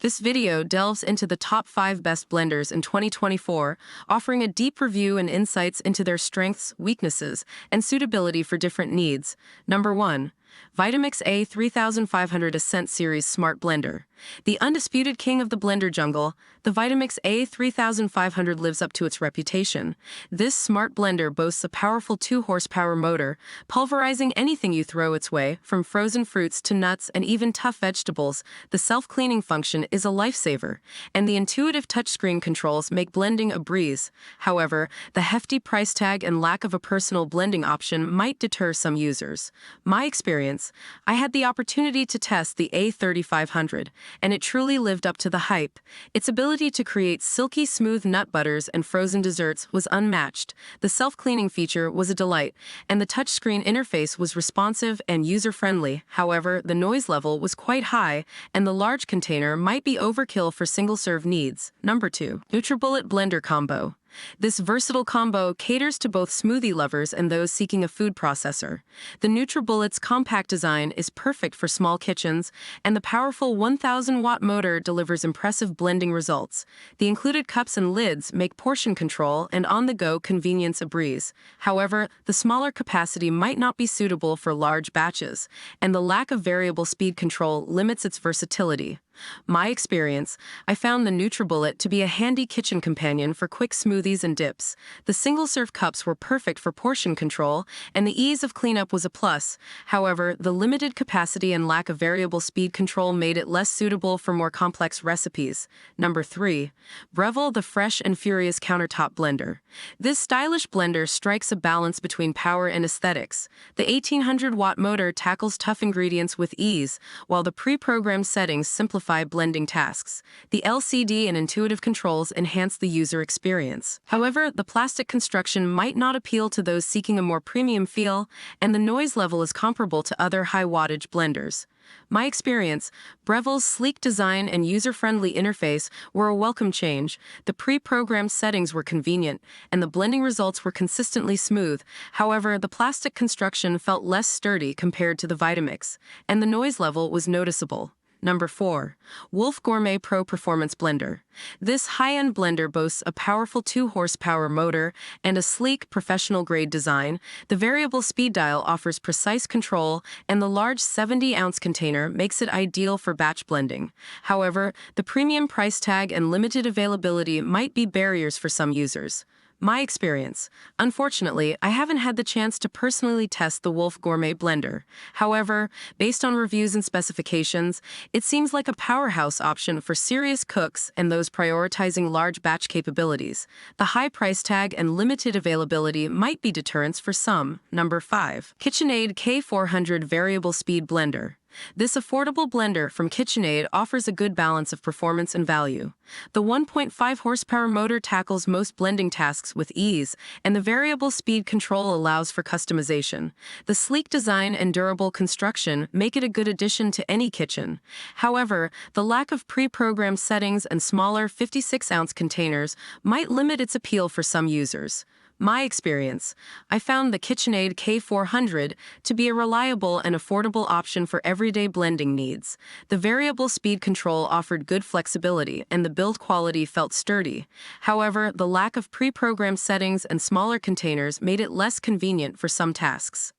This video delves into the top 5 best blenders in 2024, offering a deep review and insights into their strengths, weaknesses, and suitability for different needs. Number 1. Vitamix A3500 Ascent Series Smart Blender. The undisputed king of the blender jungle, the Vitamix A3500 lives up to its reputation. This smart blender boasts a powerful 2-horsepower motor, pulverizing anything you throw its way, from frozen fruits to nuts and even tough vegetables. The self-cleaning function is a lifesaver, and the intuitive touchscreen controls make blending a breeze. However, the hefty price tag and lack of a personal blending option might deter some users. My experience: I had the opportunity to test the A3500, and it truly lived up to the hype. Its ability to create silky smooth nut butters and frozen desserts was unmatched. The self-cleaning feature was a delight, and the touchscreen interface was responsive and user-friendly. However, the noise level was quite high, and the large container might be overkill for single-serve needs. Number 2. NutriBullet Blender Combo. This versatile combo caters to both smoothie lovers and those seeking a food processor. The NutriBullet's compact design is perfect for small kitchens, and the powerful 1,000-watt motor delivers impressive blending results. The included cups and lids make portion control and on-the-go convenience a breeze. However, the smaller capacity might not be suitable for large batches, and the lack of variable speed control limits its versatility. My experience: I found the NutriBullet to be a handy kitchen companion for quick smoothies and dips. The single-serve cups were perfect for portion control, and the ease of cleanup was a plus. However, the limited capacity and lack of variable speed control made it less suitable for more complex recipes. Number 3. Breville the Fresh and Furious Countertop Blender. This stylish blender strikes a balance between power and aesthetics. The 1,800-watt motor tackles tough ingredients with ease, while the pre-programmed settings simplify blending tasks. The LCD and intuitive controls enhance the user experience. However, the plastic construction might not appeal to those seeking a more premium feel, and the noise level is comparable to other high-wattage blenders. My experience: Breville's sleek design and user-friendly interface were a welcome change. The pre-programmed settings were convenient, and the blending results were consistently smooth. However, the plastic construction felt less sturdy compared to the Vitamix, and the noise level was noticeable. Number 4. Wolf Gourmet Pro Performance Blender. This high-end blender boasts a powerful 2-horsepower motor and a sleek, professional-grade design. The variable speed dial offers precise control, and the large 70-ounce container makes it ideal for batch blending. However, the premium price tag and limited availability might be barriers for some users. My experience: unfortunately, I haven't had the chance to personally test the Wolf Gourmet Blender. However, based on reviews and specifications, it seems like a powerhouse option for serious cooks and those prioritizing large batch capabilities. The high price tag and limited availability might be deterrents for some. Number 5. KitchenAid K400 Variable Speed Blender. This affordable blender from KitchenAid offers a good balance of performance and value. The 1.5 horsepower motor tackles most blending tasks with ease, and the variable speed control allows for customization. The sleek design and durable construction make it a good addition to any kitchen. However, the lack of pre-programmed settings and smaller 56-ounce containers might limit its appeal for some users. My experience: I found the KitchenAid K400 to be a reliable and affordable option for everyday blending needs. The variable speed control offered good flexibility, and the build quality felt sturdy. However, the lack of pre-programmed settings and smaller containers made it less convenient for some tasks.